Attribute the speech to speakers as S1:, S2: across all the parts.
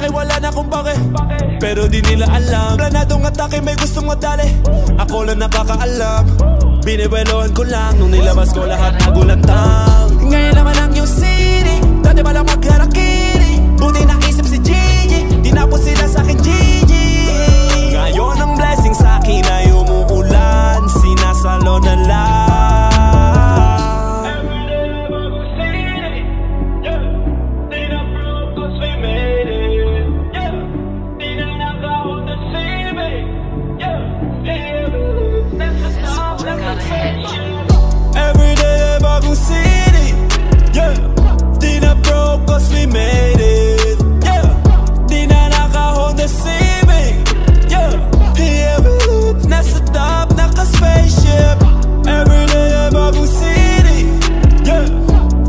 S1: ay wala na kung bakit. Pero di nila alam, planadong atake may gustong madali. Ako lang nakakaalam, binibelohan ko lang nung nilabas ko lahat nagulantang. Ngayon naman ang New City, dati ba lang magharakiri. Buti naisip si Gigi, tinapos sila sa'kin Gigi. Ngayon ang blessing sa'kin ay umuulan, sinasalo na lang. City, yeah. Di na broke cause we made it, yeah. Di na naka-Honda Civic, yeah. Yeah, nasa top, naka-spaceship. Everyday bagong city, yeah.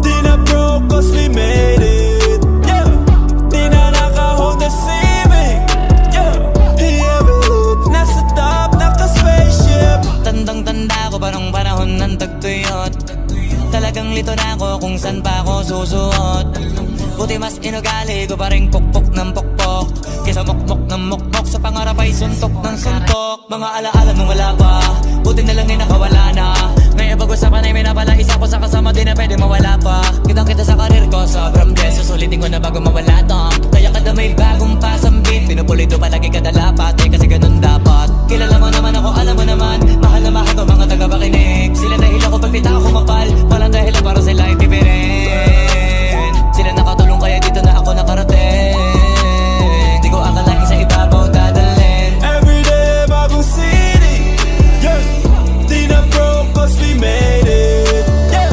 S1: Di na broke cause we made it, yeah. Di na naka-Honda Civic, yeah. Yeah, nasa top, naka-spaceship.
S2: Tandang-tanda ko pa nung panahon ng tagtuyot. Talagang lito na ako kung saan pa ako susuot. Buti mas inugali ko pa rin pukpok ng pukpok kesa mukmok ng mukmok, sa pangarap ay suntok ng suntok. Mga alaala nung wala pa, buti na lang ay nakawala na. Ngayon pag-usapan ay may napalais ako sa kasama, di na pwede mawala pa. Kitang kita sa karir ko, sobrang bless. Susulitin ko na bago mawala tong. Kaya kada may bagong pasambit, pinupulido palagi kada lapat, eh kasi ganun dapat. Kilala mo naman ako, alam mo naman, mahal na mahal ko mga taga-pakinig. Sila dahil ako pag pita ako mapal, walang dahilan para sila ay tipirin. Sila nakatulong kaya dito na ako nakarating. Di ko akalain sa ibabaw dadalhin.
S1: Everyday bagong city, yeah. Di na broke cause we made it, yeah.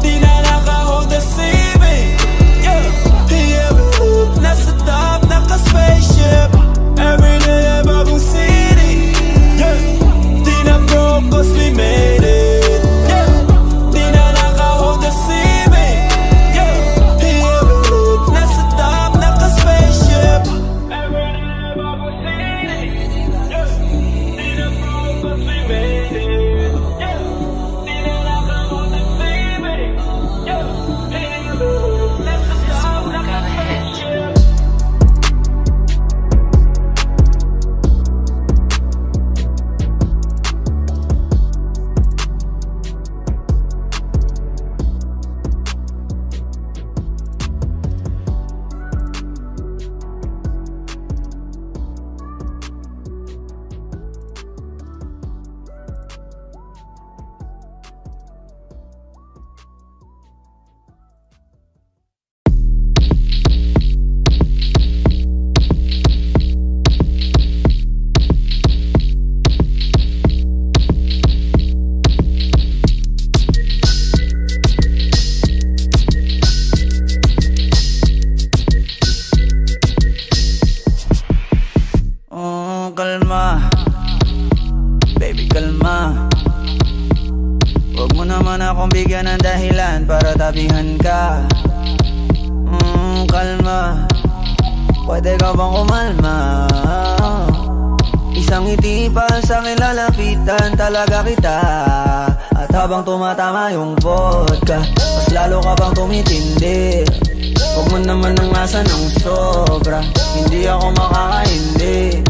S1: Di na naka-Honda Civic, yeah. Yeah, nasa top, naka-spaceship. Everyday bagong city, yeah. Di na broke cause we made it, yeah. Di na naka-Honda Civic, yeah. Yeah, nasa top, naka-spaceship. Everyday bagong city, yeah. Di na broke cause we made it, yeah. Di na naka-Honda Civic, yeah. Yeah, nasa top, naka-spaceship.
S3: Kalma, baby kalma. Huwag mo naman akong bigyan ng dahilan para tabihan ka. Kalma, pwede ka bang kumalma? Isang ngiti pa sa akin lalapitan talaga kita. At habang tumatama yung vodka, mas lalo ka bang tumitindi. Huwag mo naman ang asa ng sobra, hindi ako makakaindi.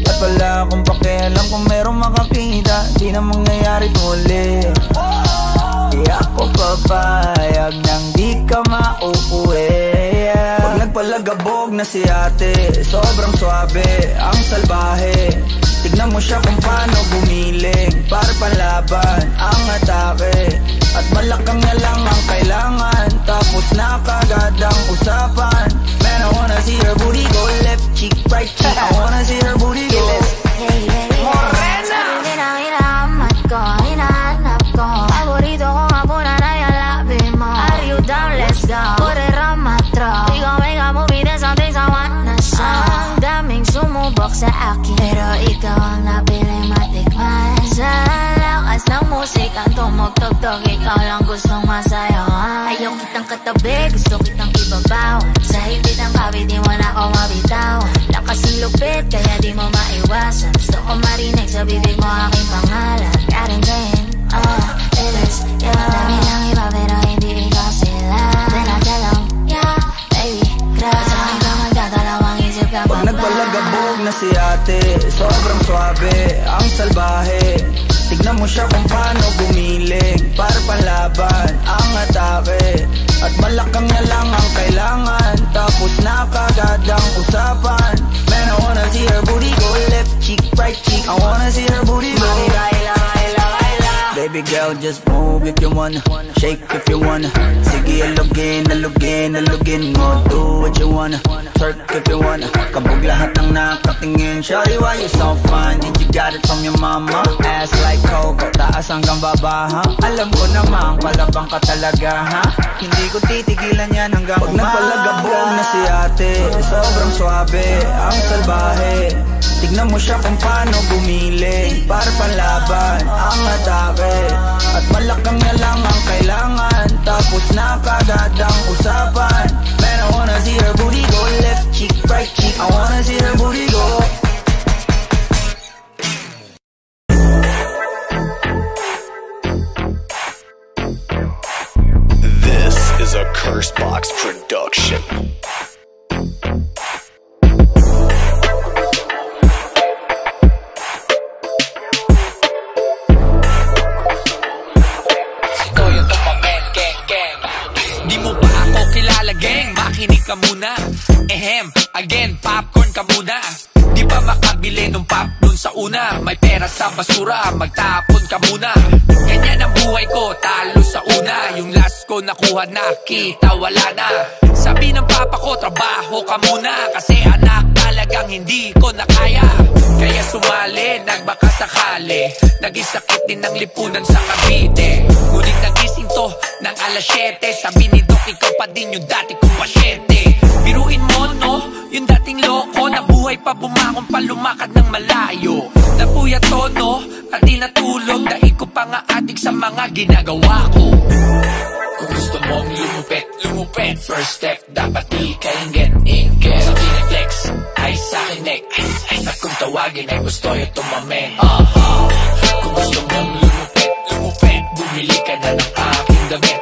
S3: At wala akong pakialam kung merong makakita, di na mangyayari muli. Di ako papayag nang di ka mauuwi. Pag nagpalagabog na si ate, sobrang swabe, ang salbahe. Tignan mo siya kung paano gumiling, para panlaban ang atake. At malakang na lang ang kailangan, tapos na kagad ang usapan. Man, I wanna see her booty go left cheek, right cheek. I wanna see her booty go Morena!
S4: Hinahanap ko, hinahanap ko. Paborito ko nga po na nayalapin mo. Are you down? Let's go. Correr ang matro. Ikaw ay kamumida something I wanna show. Ang daming sumubok sa akin, pero ikaw ang napiling matikman. Sa lakas ng musikang tumugtog-tog, ikaw lang gustong masayawan. Ayaw kitang katabi, gusto kitang ibabaw. Sa higit ng kabi, di mo na ako mabitaw. Lakas ng lupit, kaya di mo maiwasan. Gusto ko marinig sa bibig mo aking pangalan. Karen Jane, it is, yeah. Dami ng iba pero hindi ikaw sila. Then I tell 'em, yeah, baby, cry. Sa akin ka magdadalawang isip
S3: na si ate, sobrang swabe, ang salbahe. Tignan mo siya kung paano gumiling, para panlaban ang atake. At malakang na lang ang kailangan, tapos na kagad ang usapan. Man, I wanna see her booty go left cheek, right cheek. I wanna see her booty go. Baby girl, just move if you wanna, shake if you wanna. Sige, alugin, alugin, alugin mo. Do what you wanna, twerk if you wanna. Kabog lahat ng nakatingin. Shawty, why you so fine? Did you got it from your mama? Ass like coco, taas hanggang baba, ha? Alam ko namang palabang ka talaga, ha? Hindi ko titigilan yan hanggang umaga. Pag napalagabog na si ate, sobrang swabe, ang salbahe. Tignan mo siya kung paano gumiling, para panlaban ang atake. At malakang na lang ang kailangan, tapos na kagad ang usapan. Man, I wanna see her booty go left cheek, right cheek. I wanna see her booty go.
S5: This is a Cursebox production.
S6: Makinig ka muna, again, popcorn ka muna. Di ba makabili nung pop dun sa una? May pera sa basura, magtapon ka muna. Ganyan ang buhay ko, talo sa una. Yung last ko nakuha na, kita wala na. Sabi ng papa ko, trabaho ka muna. Kasi anak, talagang hindi ko na kaya. Kaya sumali, nagbaka sakali. Nagisakit din ng lipunan sa Cavite. Ngunit nagising to ng alas 7. Sabi ni Doc, ikaw pa din yung dati kong pasyente. Biruin mo, no? Yung dating loko, nabuhay pa, bumangon pa, lumakad ng malayo. Napuyat tono, at di natulog. Dahil ko pa nga adik sa mga ginagawa ko. Kung gusto mong lumupet, lumupet. First step, dapat ikainget, inget. Sa pineflex, ay sa akin neck. At kung tawagin ay gusto yung tumameng. Kung gusto mong lumupet, lumupet. Bumili ka na ng aking damit.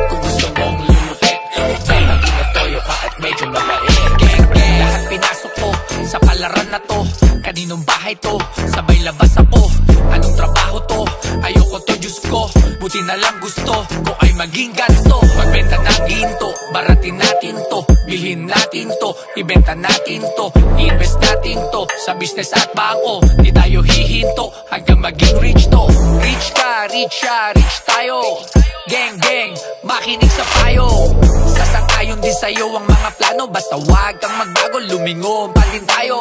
S6: Kung gusto mong lumupet, lumupet. Maging natoyo ka at medyo mabait. Gang, gang. Lahat pinasok ko sa palaran na to. Kaninong bahay to, sabay labas ako. Anong trabaho to, ayoko to, Diyos ko. Buti na lang gusto ko ay maging ganto. Magbenta ng ginto, baratin natin to. Bilhin natin to, ibenta natin to. I-invest natin to sa business at bangko. Di tayo hihinto hanggang maging rich to. Rich ka, rich siya, rich tayo. Gang, gang, makinig sa payo. Sasang-ayon din sa'yo ang mga plano. Basta wag kang magbago, lumingon pa din tayo.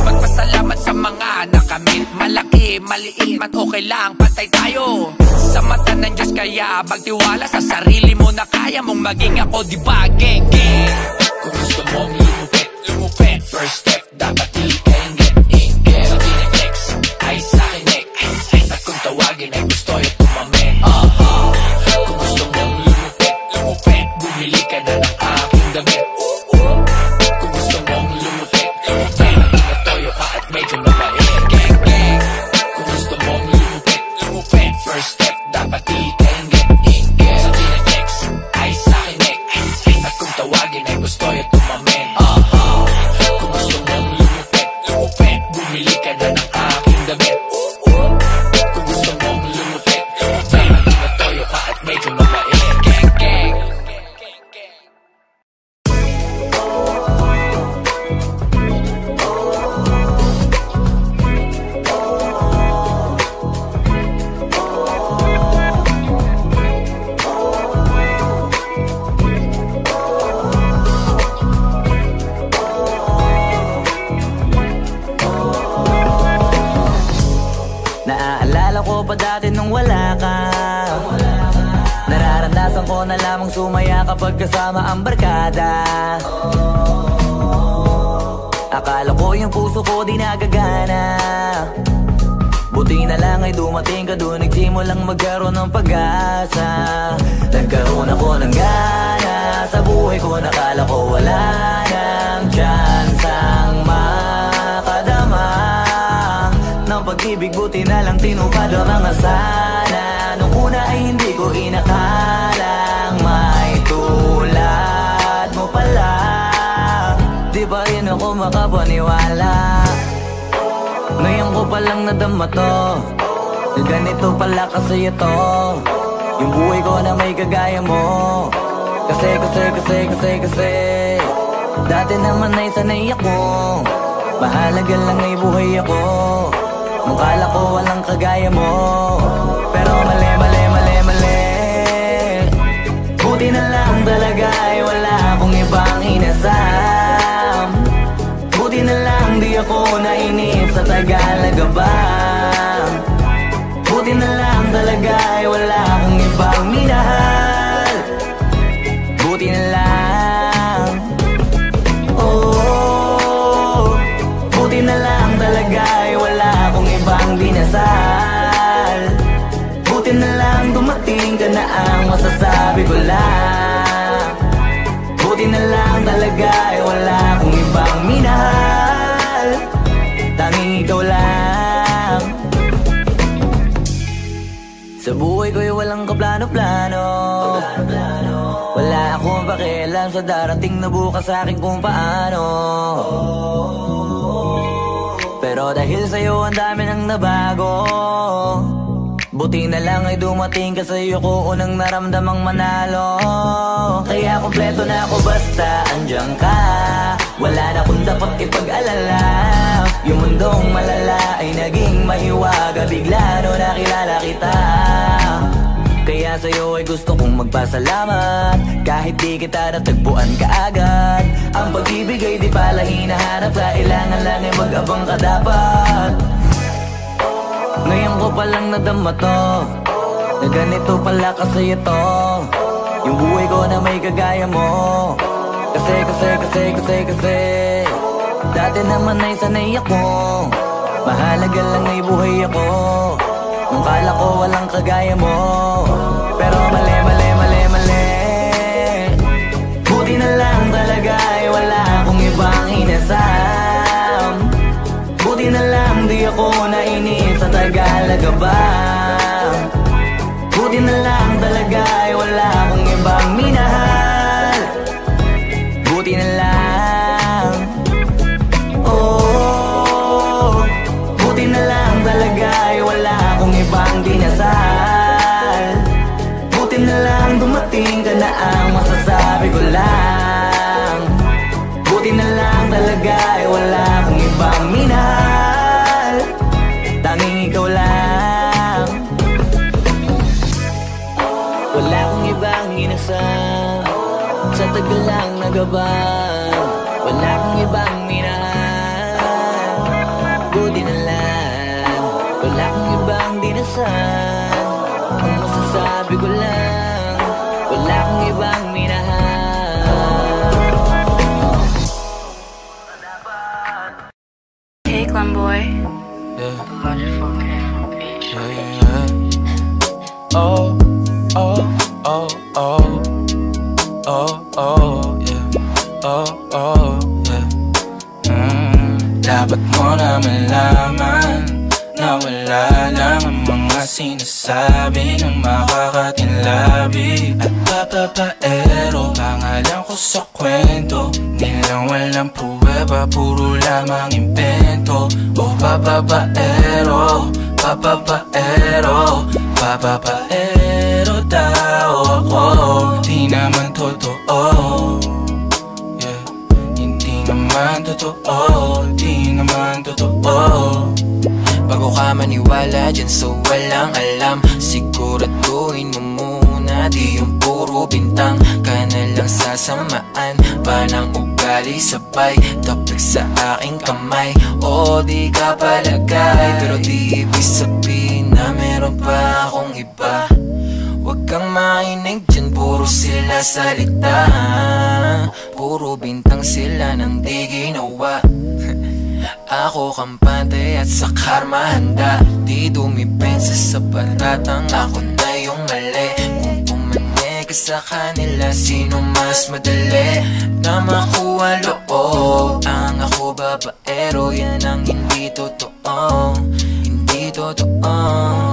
S6: Magpasalamat sa mga nakamit. Malaki, maliit man okay lang, pantay tayo. Sa mata ng Diyos kaya magtiwala sa sarili mo na kaya mong maging ako, diba? Gang, gang. Kung gusto mong lumupet, lumupet. First step, dapat ikainget, inget. Sa pineflex, ay sa akin neck. At kung tawagin ay gusto yung tumameng. Kung gusto mong lumupet, lumupet. Bumili ka na ng aking damit. Kung gusto mong lumupet, lumupet. Natoyo ka at medyo mabait. Gang, gang. Kung gusto mong lumupet, lumupet. First step, dapat ikainget, inget. Sa pineflex, ay sa akin neck. At kung tawagin ay gusto yung tumameng. Kung gusto mong lumupet, lumupet. Bumili ka na ng aking damit. Kung gusto mong lumupet, lumupet. Natoyo ka at medyo mabait. Gang, gang.
S3: Naaalala ko pa dati nung wala ka. Nararamdasan ko na lamang sumaya kapag kasama ang barkada. Akala ko yung puso ko di nagagana. Buti na lang ay dumating ka doon, nagsimulang magkaroon ng pag-asa. Nagkaroon ako ng gana sa buhay ko, nakala ko wala nang tsansang makadama ng pag-ibig. Buti na lang tinupad ang mga sana. Nung una ay hindi ko inakalang may tulad mo pala. Di ba rin ako
S2: ako makapaniwala. Ngayon ko palang nadama to, na ganito pala kasi ito, yung buhay ko na may kagaya mo. Kasi dati naman ay sanay ako, mahalaga lang ay buhay ako. Nung kala ko walang kagaya mo, pero mali. Buti na lang talaga ay wala akong ibang inasam. Buti na lang di ako nainip sa Tagalaga ba. Buti na lang talaga ay wala akong ibang minahal. Buti na lang, oh, buti na lang talaga ay wala akong ibang dinasal. Buti na lang dumating ka na ang masasabi ko lang. Buti na lang talaga ay wala akong ibang minahal. Tanging ikaw lang. Sa buhay ko'y walang kaplano-plano. Wala akong pakialam sa darating na bukas sa akin kung paano. Pero dahil sa'yo ang dami nang nabago, buti na lang ay dumating ka sa'yo ko unang naramdamang manalo. Kaya kompleto na ako basta andyan ka. Wala na akong dapat ipag-alala. Yung mundong malala ay naging mahiwaga bigla no nakilala kita. Kaya sa'yo ay gusto kong magpasalamat, kahit di kita natagpuan kaagad. Ang pag-ibig ay di pala hinahanap, kailangan lang ay mag-abang ka dapat. Ngayon ko palang nadama to, na ganito pala kasi ito, yung buhay ko na may kagaya mo. Kasi dati naman ay sanay ako, mahalaga lang ay buhay ako. Nung kala ko walang kagaya mo, pero mali. Buti na lang talaga ay wala akong ibang inasam. Buti na lang di ako nainip sa Tagalaga ba. Buti na lang talaga ay wala akong ibang minahal. Buti na lang, oh, buti na lang talaga ay wala akong ibang dinasal. Buti na lang dumating ka na ang masasabi ko lang. Buti na lang talaga ay wala akong ibang minahal. Tanging ikaw lang. Wala akong ibang inasam, sa tagal lang nagabang. Wala akong ibang minahal. Buti na lang, wala akong ibang dinasal. Ang masasabi ko lang, wala akong ibang minahal.
S7: Hey, Glenboy.
S1: Oh, oh, oh, oh, oh, oh, yeah, oh, oh, yeah. Dapat mo na malaman na wala lang ang mga sinasabi ng makakatinlabi at papapaero. Pangalan ko sa kwento, nilang walang pruweba, puro lamang impento. Oh, papapaero, papapaero, papapaero daw ako. Di naman totoo, yeah. Hindi naman totoo, di naman totoo. Bago ka maniwala dyan so walang alam, siguraduhin mo muna di yung puro bintang ka na lang sasamaan pa ng ugali sabay tapik sa aking kamay. O di ka palagay, pero di ibig sabihin na meron pa akong iba. Huwag kang makinig dyan, puro sila salita, puro bintang sila nang di ginawa. Ako kampante at sa karma handa, di dumipensa sa patatang ako na yung mali. Kung pumane ka sa kanila, sino mas madali na makuha loob? Ang ako babaero, yan ang hindi totoo, hindi totoo.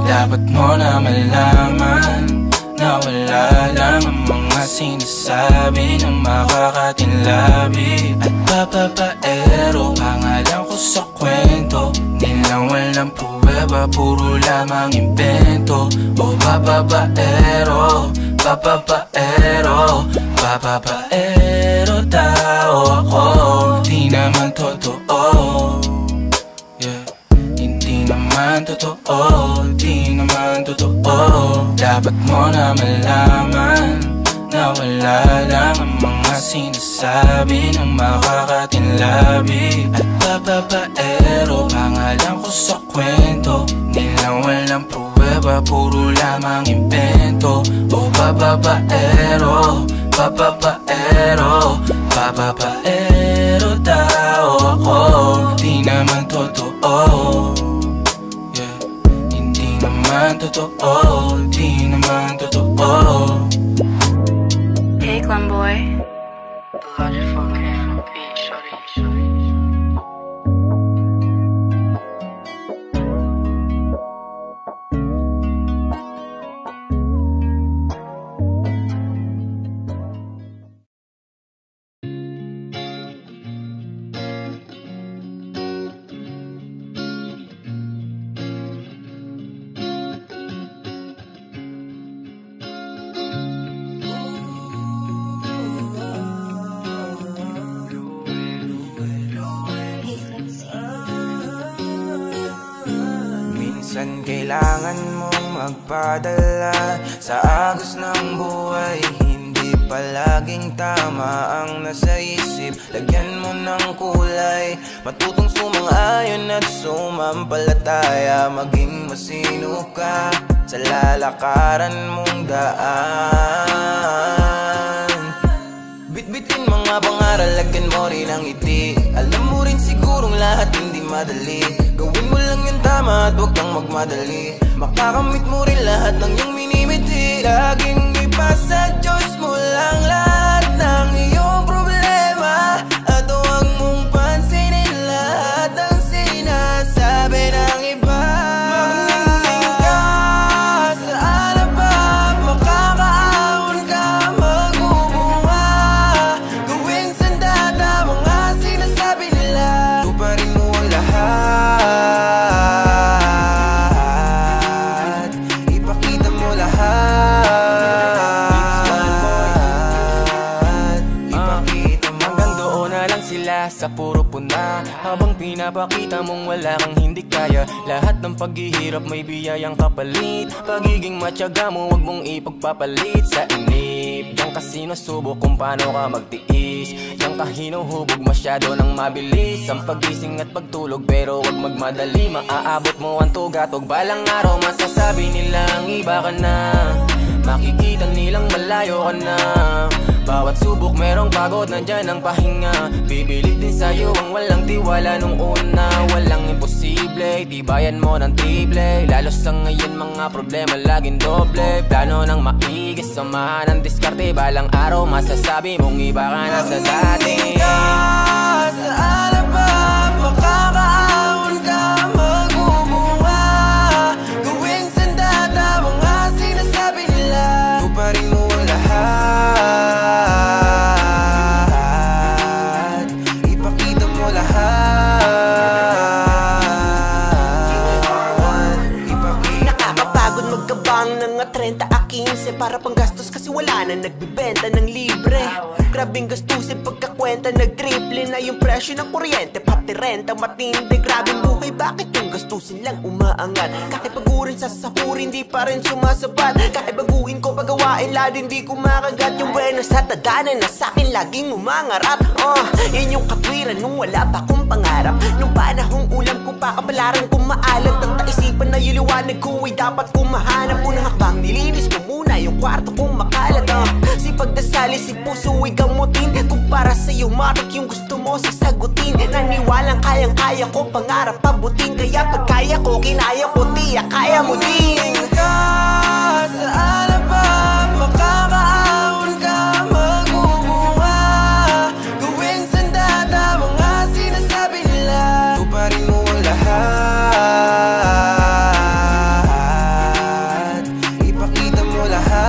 S1: Dapat mo na malaman na wala lang ang mga
S7: mga sinasabi ng makakatinlabi at papapaero. Pangalan ko sa kwento, nilang walang pruweba, puro lamang invento. O papapaero, papapaero, papapaero tao ako. Di naman totoo, yeah. Hindi naman totoo, di naman totoo. Dapat mo na malaman na wala lang ang mga sinasabi ng makakatinlabi at papapaero. Pangalan ko sa kwento, nilang walang pruweba, puro lamang invento. O papapaero, papapaero, papapaero tao ako. Di naman totoo, yeah. Hindi naman totoo, di naman totoo.
S8: Hey, Clemboy.
S7: Minsan kailangan mong magpadala sa agos ng buhay. Hindi palaging tama ang nasa isip, lagyan mo ng kulay. Matutong sumang-ayon at sumampalataya, maging masino ka sa lalakaran mong daan. Bitbitin mga pangaral, lagyan mo rin ang ngiti. Alam mo rin sigurong lahat hindi madali. Gawin mo lang yung tama at huwag kang magmadali. Makakamit mo rin lahat ng iyong minimiti. Laging ipasa Diyos mo lang lahat ng iyong problema, at huwag mong pansinin lahat ng sinasabi ng iba. Magnindig ka sa alabab, makakaahon ka, magbubunga. Gawing sandata mga sinasabi nila, tuparin mo ang lahat, ipakita mo lahat, ipakita mo. Hanggang doon na lang sila sa puro puna, habang pinapakita mong wala kang hindi kaya. Lahat ng paghihirap may biyayang kapalit. Pagiging matyaga mo wag mong ipagpapalit sa inip. Diyan ka sinusubok kung paano ka magtiis. Diyan ka hinuhubog masyado ng mabilis ang pagising at pagtulog, pero wag magmadali. Maaabot mo ang tugatog, balang araw masasabi nilang iba ka na. Makikita nilang malayo ka na. Bawat subok merong pagod, nandyan ang pahinga. Bibilit din sa'yo ang walang tiwala nung una. Walang imposible, tibayan mo ng triple. Lalo sa ngayon mga problema laging doble. Plano ng maigi, samahan ng diskarte. Balang araw masasabi mong iba ka na sa dati. Sa alabab, makakaahon ka, magbubunga. Gawing sandata mga sinasabi nila, tuparin mo ang lahat, ipakita mo lahat, ipakita.
S9: Nakakapagod magkabang ng 30 a 15 para pang gastos kasi wala na nagbibenta ng libre. Grabing gastusin pagkakwenta, nagtriple na yung presyo ng kuryente, pati renta matindi. Grabing buhay, bakit yung gastusin lang umaangat? Kahit pagurin sa sahurin, di pa rin sumasapat. Kahit baguhin ko pagawain, lalo hindi ko makagat. Yung bueno sa tadanan na sa'kin laging umangarap. Yan yung katwiran nung wala pa kong pangarap. Nung panahong ulam ko pa, kapalaran ko maalat. Ang taisipan na iliwanag ko ay dapat ko mahanap. Unang hakbang nilinis ko muna yung kwarto kong makalat. Si pagdasali, si puso ay gamutin. Kung para sa'yo matik yung gusto mo sasagutin. Naniwalang kayang-kaya ko pangarap pabutin. Kaya pagkaya ko, kinaya ko, tiyak kaya mo din.
S7: Ka sa alabab, makakaahon ka, magbubunga. Gawing sandata mga sinasabi nila, tuparin mo ang lahat, ipakita mo lahat,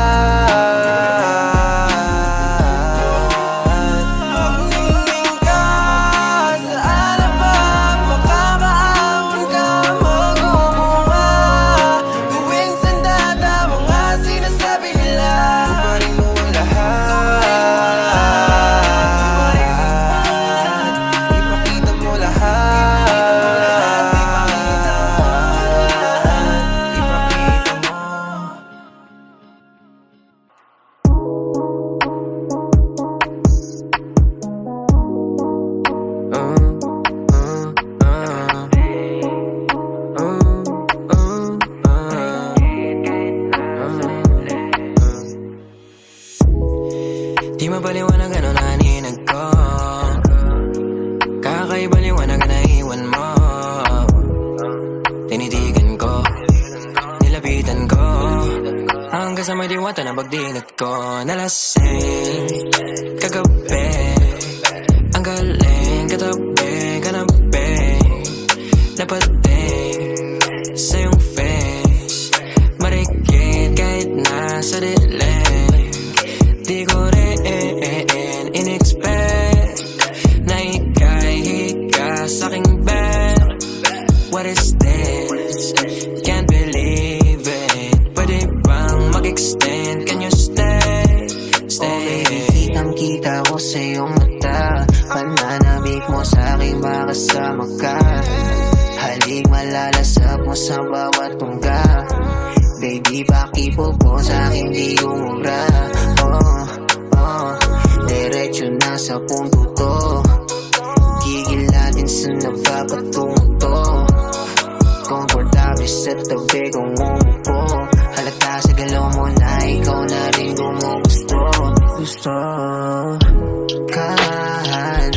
S7: maliwanag na iwan mo. Tinitigan ko, nilapitan ko, hanggang sa may diwata na pagdinat ko. Nalasing kagabi, ang galing katabi, kanabi, napating sa iyong face, marikit kahit nasa dilim. Di ko rin in-expect na ika'y higa sa'king bed. What is this? Can't believe it. Pwede bang mag-extend? Can you stay? Stay.
S3: Kitang-kita ko sa iyong mata, pananabik mo sa'king makasama ka. Halik malalasap mo sa bawat tungga. Baby, pakipo po sa'kin di umubra. Diretso na sa punto to, gigil natin sa napapatungo to. Komportable sa tabi kong umupo, halata sa galaw mo na ikaw na rin gumugusto. Gusto kahan,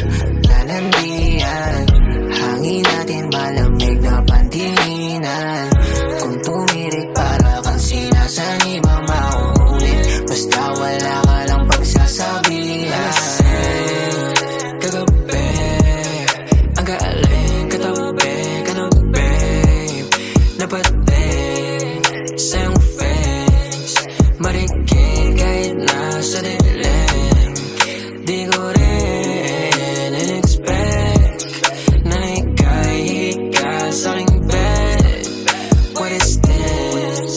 S3: lalandian, hangin natin malamig na pantinginan. Kung tumirik para kang sinasaniba mauulit, basta wala ka lang pagsasabihan.
S7: Kagabi, ang galing katabi, kanabi, napating sa iyong face, marikit kahit nasa dilim. Di ko rin in-expect na ika'y higa sa'king bed. What is this?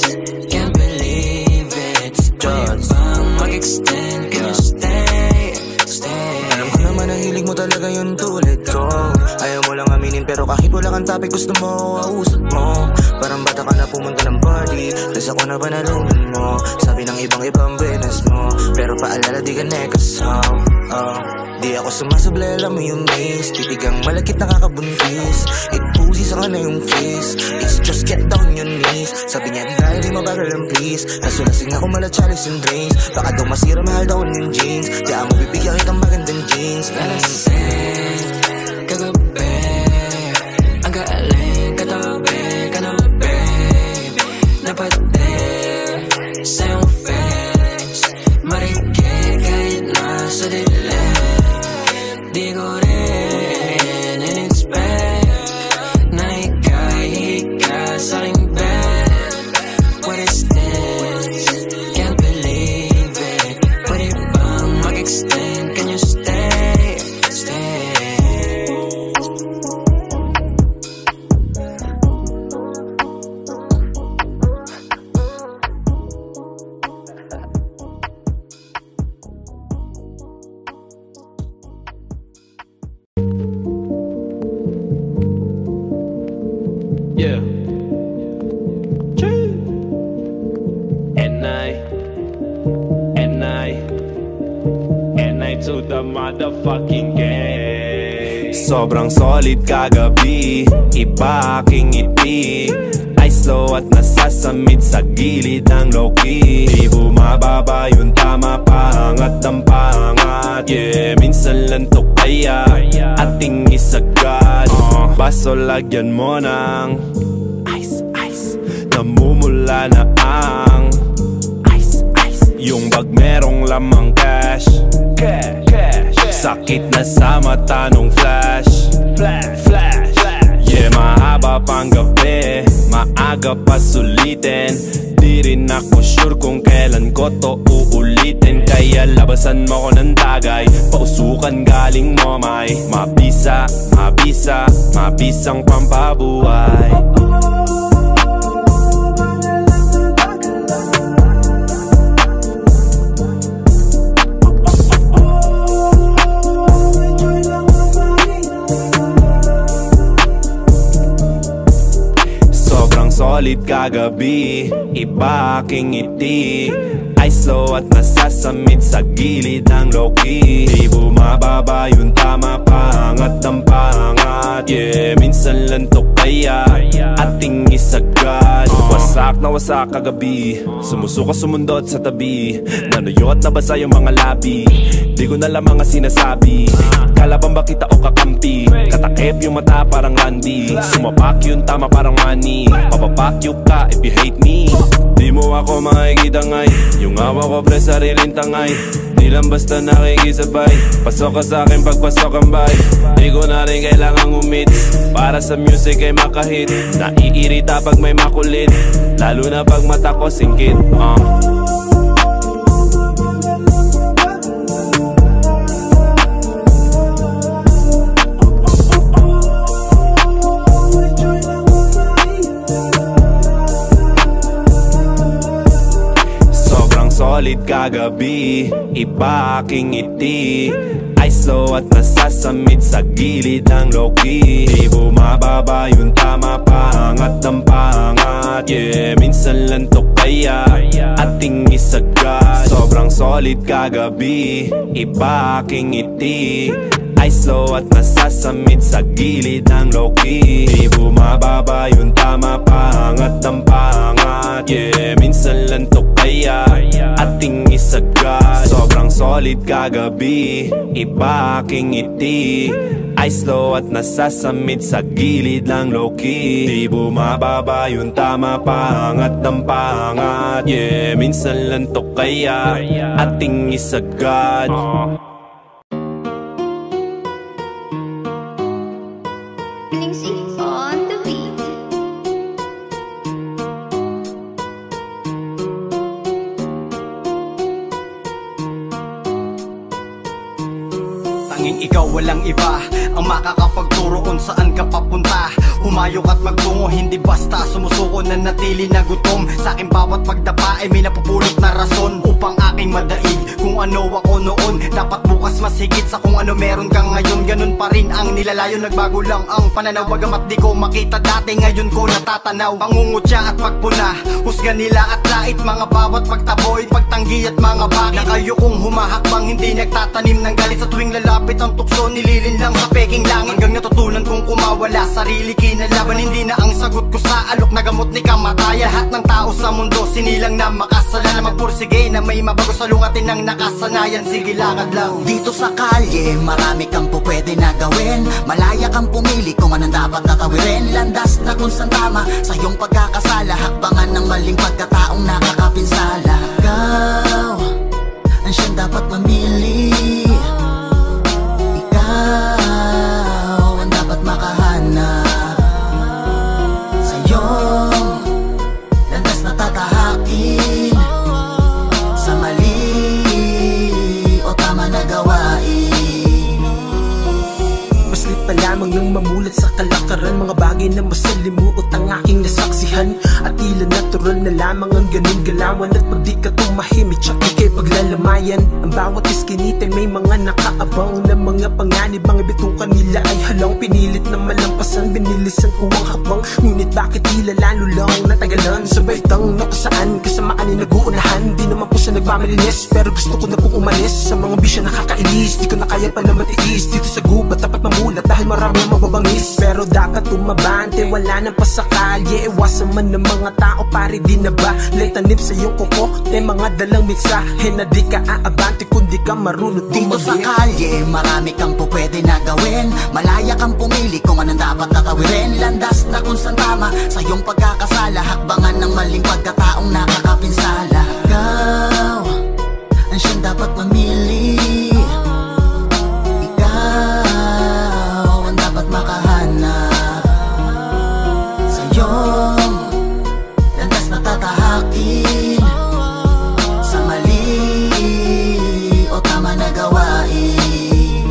S7: Can't believe it. Pwede bang mag-extend? Can you stay? Stay.
S8: Alam ko naman na hilig mo talaga yun tulad ko. Ayaw mo lang aminin pero kahit wala kang topic gusto mo ausap mo. Parang bata ka na pumunta ng party, tas ako na panalunan mo. Sabi ng ibang benas mo, pero paalala di ka nekasam. Di ako sumasablay, alam mo yung maze. Titigang malakit nakakabuntis, pusi sa na yung kiss. It's just get down your knees. Sabi niya dahil di mabagal lang please. Nasulasing ako mala chalice and drinks. Baka daw masira mahal daw yung jeans. Kaya mo bibigyan kitang magandang jeans.
S7: Nalasing kagabi, ang galing katabi, kanabi, napating sa iyong face, marikit kahit nasa dilim. Di ko rin in-expect na ika'y higa sa'king bed. What is this? Can't believe it. Pwede bang mag-extend? Can you stay? Stay.
S1: Yeah. And I to the motherfucking game.
S10: Sobrang solid kagabi, iba aking ngiti. Ay slow at nasasamid sa gilid ng low-key. Di bumababa yung tama, paangat ng paangat. Yeah, minsan lang to kaya ating isagad. Baso lagyan mo ng ice, ice. Namumula na ang ice, ice. Yung bag merong lamang cash, cash, cash. Sakit na sa mata nung flash, flash, flash. Yeah, mahaba pang gabi, maaga pa sulitin. Di rin ako sure kung kailan ko to uulitin. Kaya labasan mo ko ng tagay, pausukan galing mo may mabisa, mabisa, mabisang pampabuhay. Solid kagabi, iba aking ngiti. Ay slow at nasasamid sa gilid ng low-key. Di bumababa yung tama, paangat ng paangat. Yeah, minsan lang to kaya ating isagad. Wasak nawasak kagabi. Sumusuka sumundot sa tabi, nanuyot na basa yung mga labi. Di ko na lang mga sinasabi, kalaban ba kita o kakampi? Katakip yung mata parang Randy, sumapak yung tama parang money. Papapakyo ka if you hate me. Di mo ako makikita ngay, yung awa ko pre sariling tangay. Di lang basta nakikisabay, pasok ka sa akin pagpasok ang bay. Di ko na rin kailangang umits, para sa music ay makahit. Naiirita pag may makulit, lalo na pag mata ko singkit. Solid kagabi, iba aking ngiti. Ay slow at nasasamid sa gilid ng low-key. Di bumababa yung tama, pangat ng pangat. Yeah, minsan lang to kaya ating isagad. Sobrang solid kagabi, iba aking ngiti. Ay slow at nasasamid sa gilid ng low-key. Di bumababa yung tama, pangat ng pangat. Yeah, minsan lang to kaya ating isagad. Sobrang solid kagabi, iba aking ngiti. Ay slow at nasasamid sa gilid ng low-key. Di bumababa yung tama, pangat ng pangat. Yeah, minsan lang to kaya ating isagad.
S11: Ikaw walang iba ang makakapagturo kung saan ka papunta. Humayok at magtungo, hindi basta sumusuko na natili na gutom. Sa aking bawat pagdapa ay may napupulot na rason upang aking madaig kung ano ako noon. Dapat bukas mas higit sa kung ano meron kang ngayon. Ganun pa rin ang nilalayo, nagbago lang ang pananaw. Bagamat di ko makita dati, ngayon ko natatanaw. Pangungutya at pagpuna, husga nila at lait. Mga bawat pagtaboy, pagtanggi at mga bakit. Na kayo kung humahakbang, hindi nagtatanim ng galit. Sa tuwing lalapit ang tukso, nililin lang sa peking langit. Hanggang natutunan kong kumawala, sarili kinalaban. Hindi na ang sagot ko sa alok na gamot ni kamatayan. Lahat ng tao sa mundo, sinilang na makasala. Na magpursige na may mabago sa lungatin ng nakasanayan. Sige lakad lang.
S12: Dito sa kalye, marami kang po pwede na gawin. Malaya kang pumili kung anong dapat tatawirin. Landas na kung saan tama sa iyong pagkakasala. Hakbangan ng maling pagkataong nakakapinsala. Ikaw ang siyang dapat mamili. Ikaw ang dapat makahanap sa iyong landas na tatahakin. Sa mali o tama na gawain.
S13: Maslit pa lamang nang mamulat sa kalakaran. Mga bagay na masalimuot ang aking nasaksihan. At tila natural na lamang ang ganun galawan. At pag di ka tumahimik, tsak ikay paglalamayan. Ang bawat iskinite may mga nakaabang na mga panganib. Mga bitong kanila ay halang pinilit na malampasan. Binilisan ko ang habang, ngunit bakit tila lalo lang natagalan. Sabay tang na kusaan, kasamaan ay nag-uunahan. Di naman po siya nagpamalinis, pero gusto ko na pong umalis. Sa mga bisyo nakakainis, di ko na kaya pa na matiis. Dito sa gubat dapat mamulat dahil marami ang mababangis. Pero dapat umabante, wala nang pasakalye. Iwasan man ng mga tao, pare di na ba Laitanip sa iyong kuko, te mga dalang mensahe na di ka aabante kung di ka marunong tumagin.
S12: Dito sa kalye, marami kang po pwede na gawin. Malaya kang pumili kung anong dapat tatawirin. Landas na kung saan tama sa iyong pagkakasala. Hakbangan ng maling pagkataong nakakapinsala. Ikaw ang siyang dapat mamili. Ikaw ang dapat makahanap sa iyong landas na tatahakin. Sa mali o tama na gawain.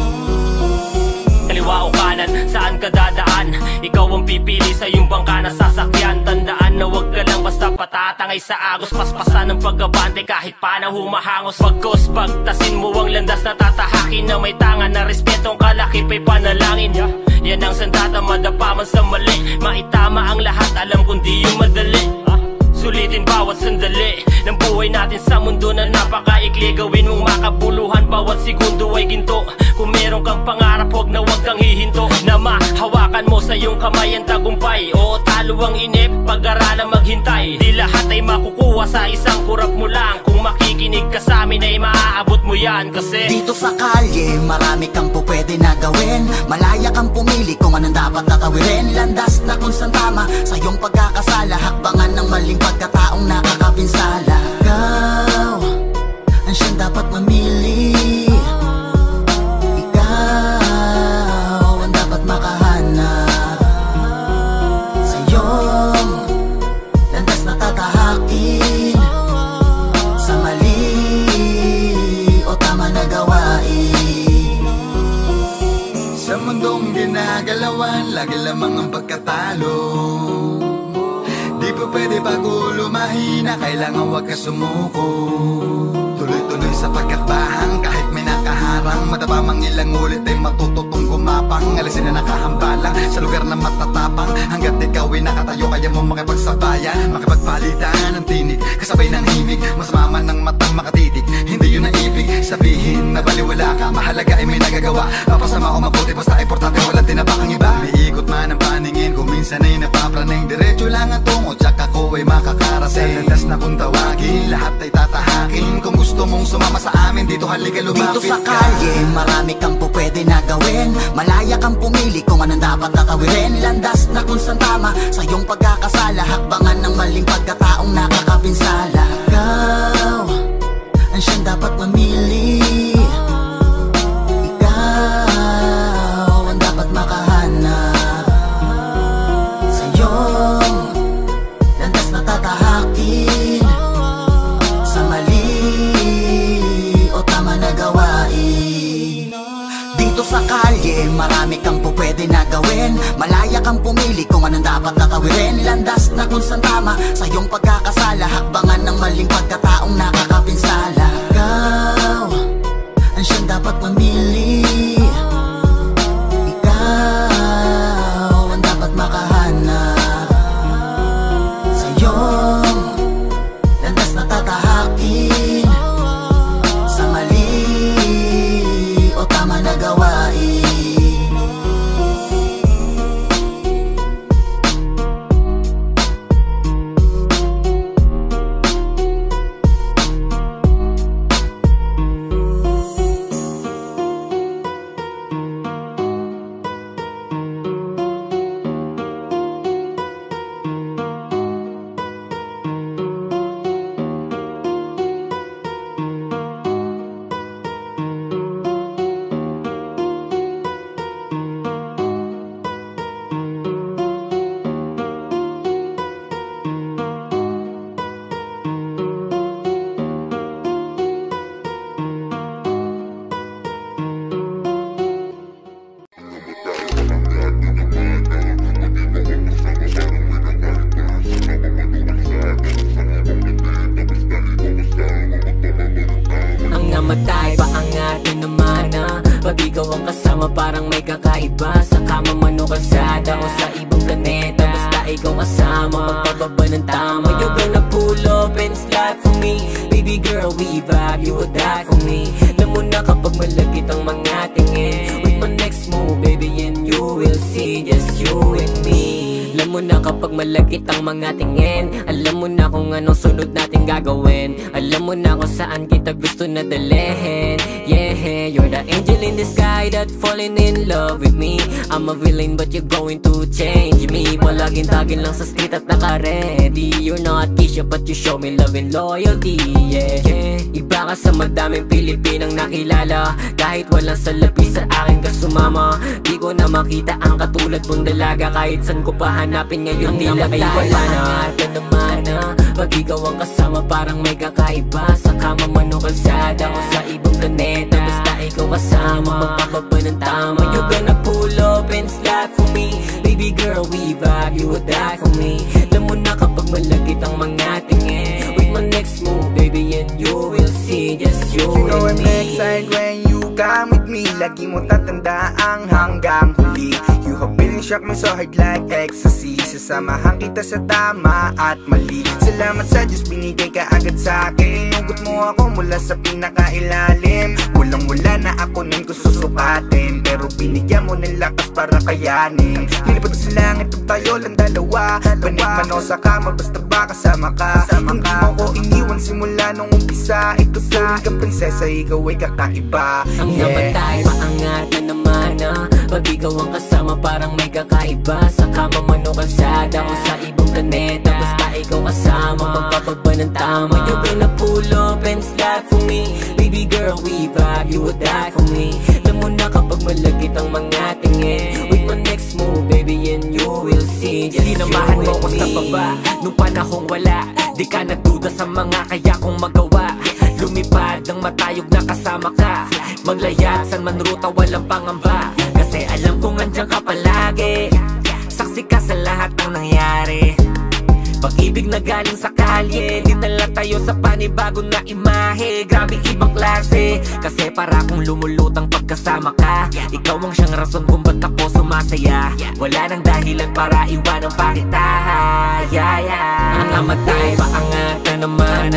S14: Kaliwa o kanan, saan ka dadaan? Ikaw ang pipili sa iyong bangka na sasakyan. Tandaan na wag ka lang basta patatangay sa agos. Paspasan ng pagkabante kahit pa na humahangos. Pagkos, pagtasin mo ang landas na tatahakin. Na may tanga na respetong kalakip ay panalangin. Yan ang sandata, madapa man sa mali. Maitama ang lahat, alam kung di yung madali. Sulitin bawat sandali ng buhay natin sa mundo na napakaikli. Gawin mong makabuluhan, bawat segundo ay ginto. Kung meron kang pangarap, huwag na huwag kang hihinto. Na mahawakan Kailangan mo sa iyong kamay ang tagumpay. Oo, talo ang inip, pag-aralang maghintay. Di lahat ay makukuha sa isang kurap mo lang. Kung makikinig ka sa amin ay maaabot mo yan. Kasi
S12: dito sa kalye, marami kang po pwede na gawin. Malaya kang pumili kung anong dapat tatawirin. Landas na kung saan tama sa iyong pagkakasala. Hakbangan ng maling pagkataong nakakapinsala. Ikaw ang siyang dapat mamili. Ikaw ang dapat makahanap sa iyong landas na tatahakin. Sa mali o tama na gawain.
S15: Sa mundong ginagalawan, lagi lamang ang pagkatalo. Di pa pwede bago lumahina, kailangan wag ka sumuko. Tuloy-tuloy sa pagkakbahang kahit may nakaharang. Matapamang ilang ulit ay matututong gumapang. Alisin na nakahambalang sa lugar na matatapang. Hanggat ikaw ay nakatayo, kaya mo makipagsabayan, makipagpalitan ng tinig, kasabay ng himig. Masama man ng matang makatitig, hindi yun ang ibig sabihin na baliwala ka. Mahalaga ay may nagagawa, mapasama o mabuti, basta importante walang tinapakang iba. Umiikot man ang paningin, kung minsan ay napapraning. Diretso lang ang tungo, tsak ako ay makakarating. Sa landas na kung tawagin, lahat ay tatahakin. Kung gusto mong sumama sa amin, dito halika lumapit ka.
S12: Dito sa kalye, marami kang po pwede na gawin. Malaya kang pumili kung anong dapat tatawirin. Landas na kung saan tama sa iyong pagkakasala. Hakbangan ng maling pagkataong nakakapinsala. Ikaw ang siyang dapat mamili. Ikaw ang dapat makahanap sa iyong landas na tatahakin. Sa mali o tama na gawain. Dito sa kalye, marami kang po pwede na gawin. Malaya kang pumili kung anong dapat tatawirin. Landas na kung saan tama sa iyong pagkakasala. Hakbangan ng maling pagkataong nakakapinsala. Ikaw ang siyang dapat mamili. Ikaw ang dapat makahanap sa iyong landas na tatahakin. Sa mali o tama na gawain.
S16: Namatay pa ang ating namana. Pag ikaw ang kasama parang may kakaiba. Sa kama man o kalsada o sa ibang planeta, basta ikaw kasama, magpababa ng tama. You're gonna pull up and slide for me. Baby girl, we vibe, you would die for me. Alam mo na kapag malagit ang mga tingin. With my next move, baby, and you will see just you and me. Alam mo na kapag malagit ang mga tingin. Alam mo na kung anong sunod natin gagawin. Alam mo na kung saan kita gusto na dalhin. Yeah, you're the angel in the sky that falling in love with me. I'm a villain but you're going to change me. Palaging tagin lang sa street at naka-ready. You're not Keisha but you show me love and loyalty. Yeah, iba ka sa madaming Pilipinang nakilala. Kahit walang salapi sa akin ka sumama. Di ko na makita ang katulad mong dalaga. Kahit san ko pa hanapin ngayon tila ay wala na. Naman na pag ikaw ang kasama parang may kakaiba. Sa kama man o kalsada o sa ibang planeta, basta ikaw kasama, magpapaba ng tama. You're gonna pull up and slide for me. Baby girl, we vibe, you would die for me. Alam mo na kapag malagit ang mga tingin. With my next move, baby, and you will see just you and me.
S17: Excited when you come with me. Lagi mo tatanda ang hanggang huli. You have been shock me so hard like ecstasy. Sasamahan kita sa tama at mali. Salamat sa Diyos, binigay ka agad sa akin. Hugot mo ako mula sa pinakailalim. Walang-wala na ako nun ko susukatin, pero binigyan mo ng lakas para kayanin. Lilipad sa langit kung tayo lang dalawa. Banig man o sa kama, basta ba kasama ka. Hindi mo ko iniwan simula nung umpisa. Itutuloy kang prinsesa, ikaw ay kakaiba.
S16: Ang namatay, paangat na naman pag ikaw ang kasama parang may kakaiba. Sa kama man o kalsada o sa ibang planeta, basta ikaw kasama, magpapagba ng tama. You been a pull up and slide for me. Baby girl, we vibe, you would die for me. Alam mo na kapag malagit ang mga tingin. With my next move, baby, and you will see. Sinamahan mo ko sa baba nung panahong wala. Di ka nagduda sa mga kaya kong magawa. Lumipad ng matayog na kasama ka. Maglayat san man ruta, walang pangamba. Kasi alam kong andyan ka palagi. Saksi ka sa lahat ng nangyari. Pag-ibig na galing sa kalye, dinala tayo sa panibago na imahe. Grabe ibang klase, kasi para kung lumulutang pagkasama ka. Ikaw ang siyang rason kung ba't ako sumasaya. Wala nang dahilan para iwanan pa kita. Ang namatay, paangat na naman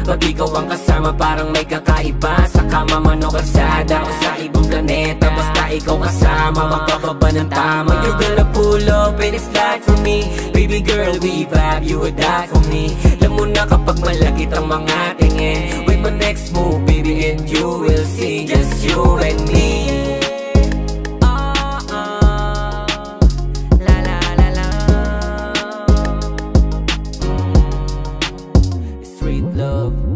S16: pag ikaw ang kasama parang may kakaiba. Sa kama man o kalsada o sa ibang planeta, basta ikaw kasama, magpapaba ng tama. You're gonna pull up and it's like for me. Baby girl, we vibe, you would die for me. Alam mo na kapag malagit ang mga tingin. With my next move, baby, and you will see. Just you and me. Street love.